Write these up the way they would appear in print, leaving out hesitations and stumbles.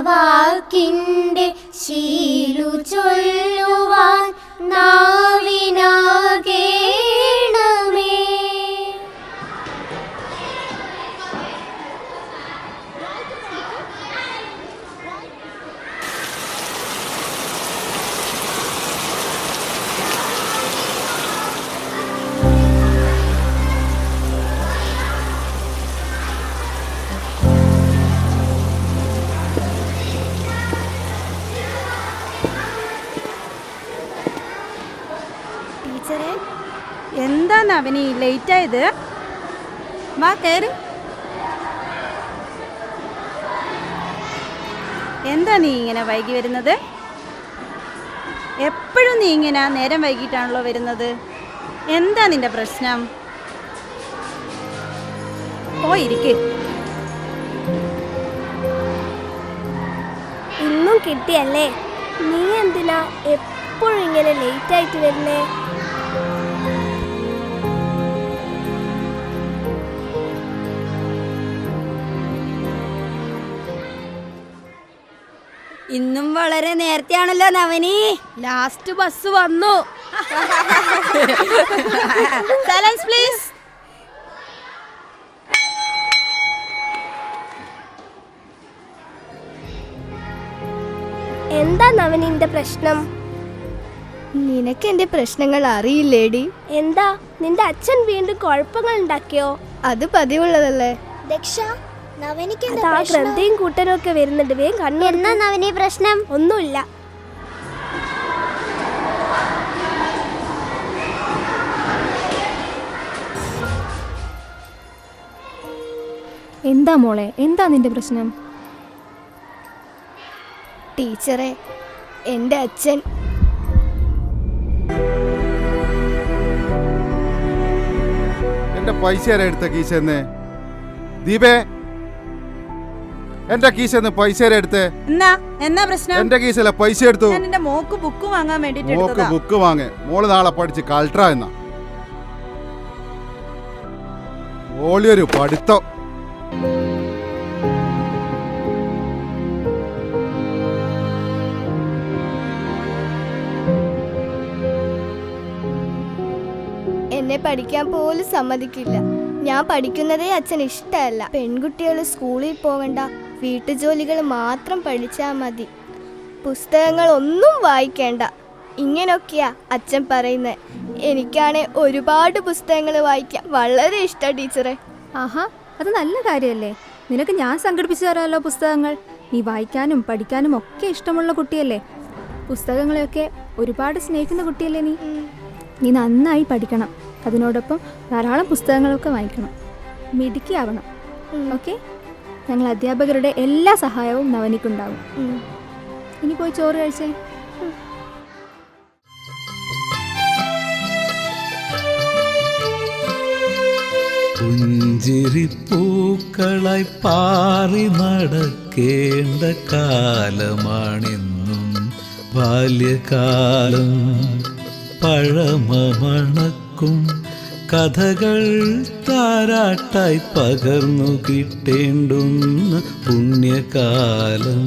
വാക്കിൻ്റെ ശീലു ചൊല്ലുവാൻ നാവിനാകേണമേ. എന്താണ് അവന് ലേറ്റായത്? വാ കയറി. എന്താ നീ ഇങ്ങനെ വൈകി വരുന്നത്? എപ്പോഴും നീ ഇങ്ങനെ നേരം വൈകിട്ടാണല്ലോ വരുന്നത്. എന്താ നിന്റെ പ്രശ്നം? പോയിരിക്ക്. ഇന്നും കിട്ടിയല്ലേ? നീ എന്തിനാ എപ്പോഴും ഇങ്ങനെ ലേറ്റായിട്ട് വരുന്നേ? ഇന്നും വളരെ നേരത്തെയാണല്ലോ നവനി. ലാസ്റ്റ് ബസ് വന്നു. Silence please. എന്താ നവനിന്റെ പ്രശ്നം? നിനക്ക് എന്റെ പ്രശ്നങ്ങൾ അറിയില്ലേടി? എന്താ നിന്റെ അച്ഛൻ വീണ്ടും കുഴപ്പങ്ങൾ ഉണ്ടാക്കിയോ? അത് പതിവുള്ളതല്ലേ. ദക്ഷ, നവനിക്ക് അതാ ഗ്രന്ഥയും കൂട്ടനും ഒക്കെ വരുന്നുണ്ട്. വേഗം കണ്ണു. എന്നാ നവനി പ്രശ്നം? ഒന്നുമില്ല. എന്താ മോളെ, എന്താ നിന്റെ പ്രശ്നം? ടീച്ചറെ, എൻ്റെ അച്ഛൻ എന്റെ പൈസ എടുത്ത കീശന്ന്. ദീപേ, എന്റെ കീശന്ന് പൈസ എടുത്തേ. എന്നാ പ്രശ്നം? എന്റെ കീശല്ല പൈസ എടുത്തു. ഞാൻ എന്റെ മോക്ക് ബുക്ക് വാങ്ങാൻ വേണ്ടിട്ട് മോക്ക് ബുക്ക് വാങ്ങേ. മോള് നാളെ പഠിച്ച് കളക്ടർ എന്നാ. ഓളിയൊരു പഠിത്തം. എന്നെ പഠിക്കാൻ പോലും സമ്മതിക്കില്ല. ഞാൻ പഠിക്കുന്നതേ അച്ഛൻ ഇഷ്ടമല്ല. പെൺകുട്ടികൾ സ്കൂളിൽ പോകണ്ട, വീട്ടുജോലികൾ മാത്രം പഠിച്ചാൽ മതി, പുസ്തകങ്ങൾ ഒന്നും വായിക്കേണ്ട, ഇങ്ങനൊക്കെയാ അച്ഛൻ പറയുന്നത്. എനിക്കാണെ ഒരുപാട് പുസ്തകങ്ങൾ വായിക്കാൻ വളരെ ഇഷ്ടമാണ് ടീച്ചറെ. ആഹാ, അത് നല്ല കാര്യമല്ലേ. നിനക്ക് ഞാൻ സംഘടിപ്പിച്ചു തരാമല്ലോ പുസ്തകങ്ങൾ. നീ വായിക്കാനും പഠിക്കാനും ഒക്കെ ഇഷ്ടമുള്ള കുട്ടിയല്ലേ. പുസ്തകങ്ങളെയൊക്കെ ഒരുപാട് സ്നേഹിക്കുന്ന കുട്ടിയല്ലേ നീ. നീ നന്നായി പഠിക്കണം. അതിനോടൊപ്പം ധാരാളം പുസ്തകങ്ങളൊക്കെ വായിക്കണം. മിടുക്കിയാവണം. ഓക്കെ? ഞങ്ങൾ അധ്യാപകരുടെ എല്ലാ സഹായവും നവനിക്കുണ്ടാവും. ഇനി പോയി ചോറ് കഴിച്ചേ. പുഞ്ചിരിപ്പൂക്കളായി പാറി നടക്കേണ്ട കാലമാണെന്നും ബാല്യകാലം. പഴമമണക്കും കഥകൾ താരാട്ടായി പകർന്നു കിട്ടേണ്ടുന്ന പുണ്യകാലം.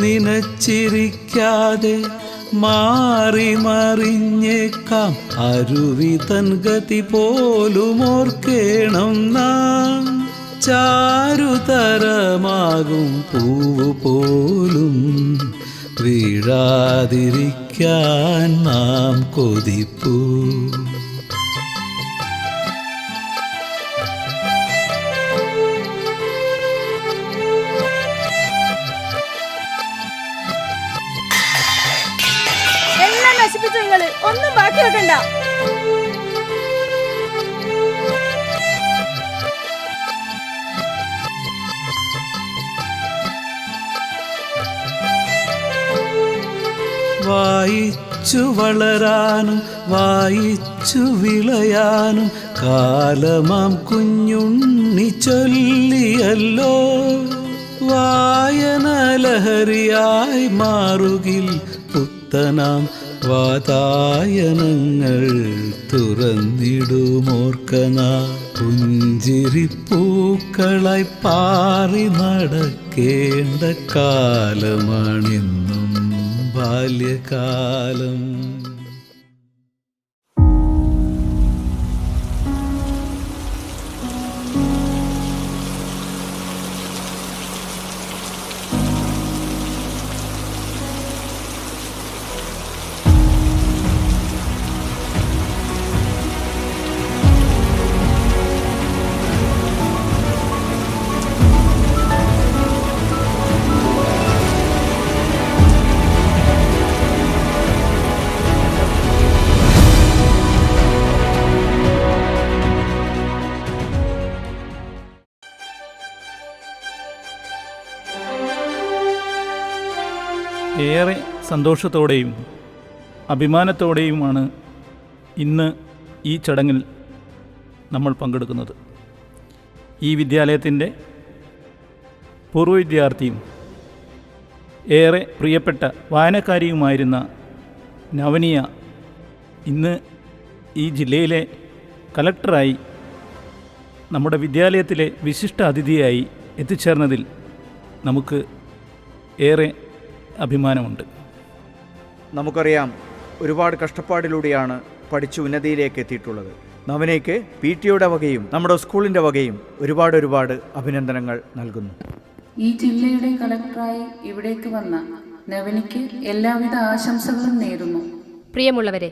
നിനച്ചിരിക്കാതെ മാറി മറിഞ്ഞേക്കാം അരുവി തൻ ഗതി പോലും ഓർക്കേണം നാം. ചാരുതരമാകും പൂവ് പോലും വീഴാതിരിക്കാൻ നാം കൊതിപ്പൂ. എല്ലാം നശിപ്പിച്ചു നിങ്ങള്. ഒന്നും ബാക്കി വെക്കണ്ട. വായിച്ചു വളരാനും വായിച്ചു വിളയാനും കാലമാം കുഞ്ഞുണ്ണി ചൊല്ലിയല്ലോ. വായന ലഹരിയായി മാറുകിൽ പുത്തനാം വാതായനങ്ങൾ തുറന്നിടുമോർക്കന പുഞ്ചിരിപ്പൂക്കളായി പാറി നടക്കേണ്ട കാലമാണിന്നും ബാല്യകാലം. ഏറെ സന്തോഷത്തോടെയും അഭിമാനത്തോടെയുമാണ് ഇന്ന് ഈ ചടങ്ങിൽ നമ്മൾ പങ്കെടുക്കുന്നത്. ഈ വിദ്യാലയത്തിൻ്റെ പൂർവ്വ വിദ്യാർത്ഥിയും ഏറെ പ്രിയപ്പെട്ട വായനക്കാരിയുമായിരുന്ന നവനിയ ഇന്ന് ഈ ജില്ലയിലെ കലക്ടറായി നമ്മുടെ വിദ്യാലയത്തിലെ വിശിഷ്ട അതിഥിയായി എത്തിച്ചേർന്നതിൽ നമുക്ക് ഏറെ അഭിമാനമുണ്ട്. നമുക്കറിയാം, ഒരുപാട് കഷ്ടപ്പാടിലൂടെയാണ് പഠിച്ച് ഉന്നതിയിലേക്ക് എത്തിയിട്ടുള്ളത്. നവനയ്ക്ക് PTOയുടെ വകയും നമ്മുടെ സ്കൂളിൻ്റെ വകയും ഒരുപാട് അഭിനന്ദനങ്ങൾ നൽകുന്നു. ഈ ജില്ലയുടെ കളക്ടറായി ഇവിടേക്ക് വന്ന നവനിക്ക് എല്ലാവിധ ആശംസകളും നേരുന്നു. പ്രിയമുള്ളവരെ,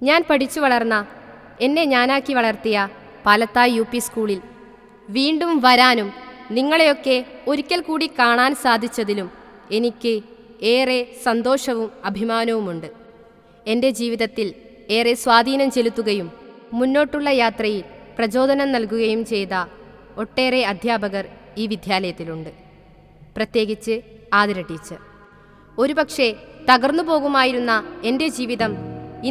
ഞാൻ പഠിച്ചു വളർന്ന, എന്നെ ഞാനാക്കി വളർത്തിയ പാലത്തായി UP സ്കൂളിൽ വീണ്ടും വരാനും നിങ്ങളെയൊക്കെ ഒരിക്കൽ കൂടി കാണാൻ സാധിച്ചതിലും എനിക്ക് ഏറെ സന്തോഷവും അഭിമാനവുമുണ്ട്. എൻ്റെ ജീവിതത്തിൽ ഏറെ സ്വാധീനം ചെലുത്തുകയും മുന്നോട്ടുള്ള യാത്രയിൽ പ്രചോദനം നൽകുകയും ചെയ്ത ഒട്ടേറെ അധ്യാപകർ ഈ വിദ്യാലയത്തിലുണ്ട്. പ്രത്യേകിച്ച് ആതിര ടീച്ചർ. ഒരുപക്ഷെ തകർന്നു പോകുമായിരുന്ന എൻ്റെ ജീവിതം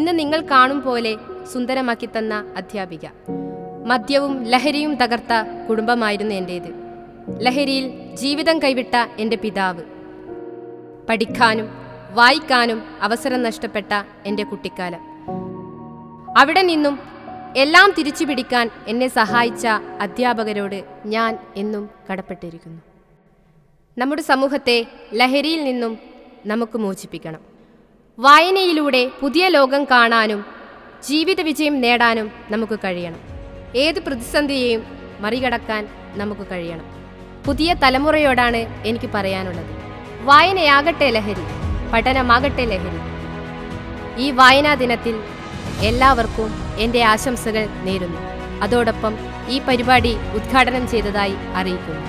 ഇന്ന് നിങ്ങൾ കാണും പോലെ സുന്ദരമാക്കി തന്ന അധ്യാപിക. മദ്യവും ലഹരിയും തകർത്ത കുടുംബമായിരുന്നു എൻ്റേത്. ലഹരിയിൽ ജീവിതം കൈവിട്ട എൻ്റെ പിതാവ്. പഠിക്കാനും വായിക്കാനും അവസരം നഷ്ടപ്പെട്ട എൻ്റെ കുട്ടിക്കാലം. അവിടെ നിന്നും എല്ലാം തിരിച്ചു പിടിക്കാൻ എന്നെ സഹായിച്ച അധ്യാപകരോട് ഞാൻ എന്നും കടപ്പെട്ടിരിക്കുന്നു. നമ്മുടെ സമൂഹത്തെ ലഹരിയിൽ നിന്നും നമുക്ക് മോചിപ്പിക്കണം. വായനയിലൂടെ പുതിയ ലോകം കാണാനും ജീവിത വിജയം നേടാനും നമുക്ക് കഴിയണം. ഏത് പ്രതിസന്ധിയെയും മറികടക്കാൻ നമുക്ക് കഴിയണം. പുതിയ തലമുറയോടാണ് എനിക്ക് പറയാനുള്ളത്. വായനയാകട്ടെ ലഹരി, പഠനമാകട്ടെ ലഹരി. ഈ വായനാ ദിനത്തിൽ എല്ലാവർക്കും എൻ്റെ ആശംസകൾ നേരുന്നു. അതോടൊപ്പം ഈ പരിപാടി ഉദ്ഘാടനം ചെയ്തതായി അറിയിക്കുന്നു.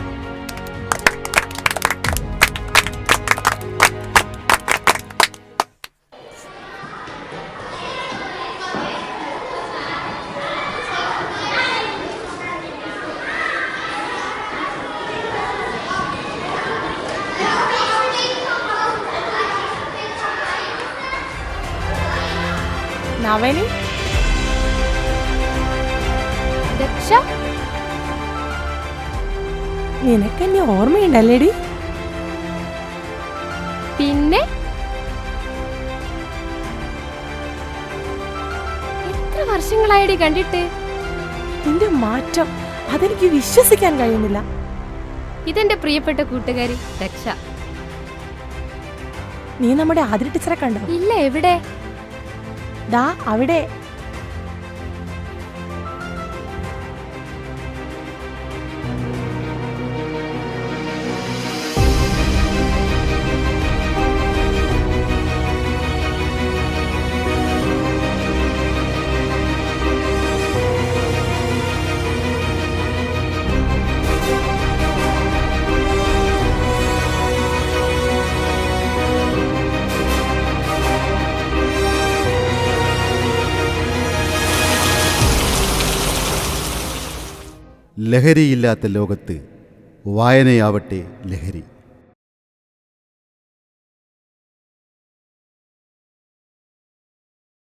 നവനി, രക്ഷ, നിനക്കെന്നെ ഓർമ്മയുണ്ടല്ലേടി? പിന്നെ എത്ര വർഷങ്ങളായിടി കണ്ടിട്ട്? നിന്റെ മാറ്റം അതെനിക്ക് വിശ്വസിക്കാൻ കഴിയുന്നില്ല. ഇതെന്റെ പ്രിയപ്പെട്ട കൂട്ടുകാരി രക്ഷ. നീ നമ്മുടെ ആതിര ടീച്ചറെ കണ്ടോ? ഇല്ല, എവിടെ? ദാ അവിടെ. ലഹരിയില്ലാത്ത ലോകത്ത് വായനയാവട്ടെ ലഹരി.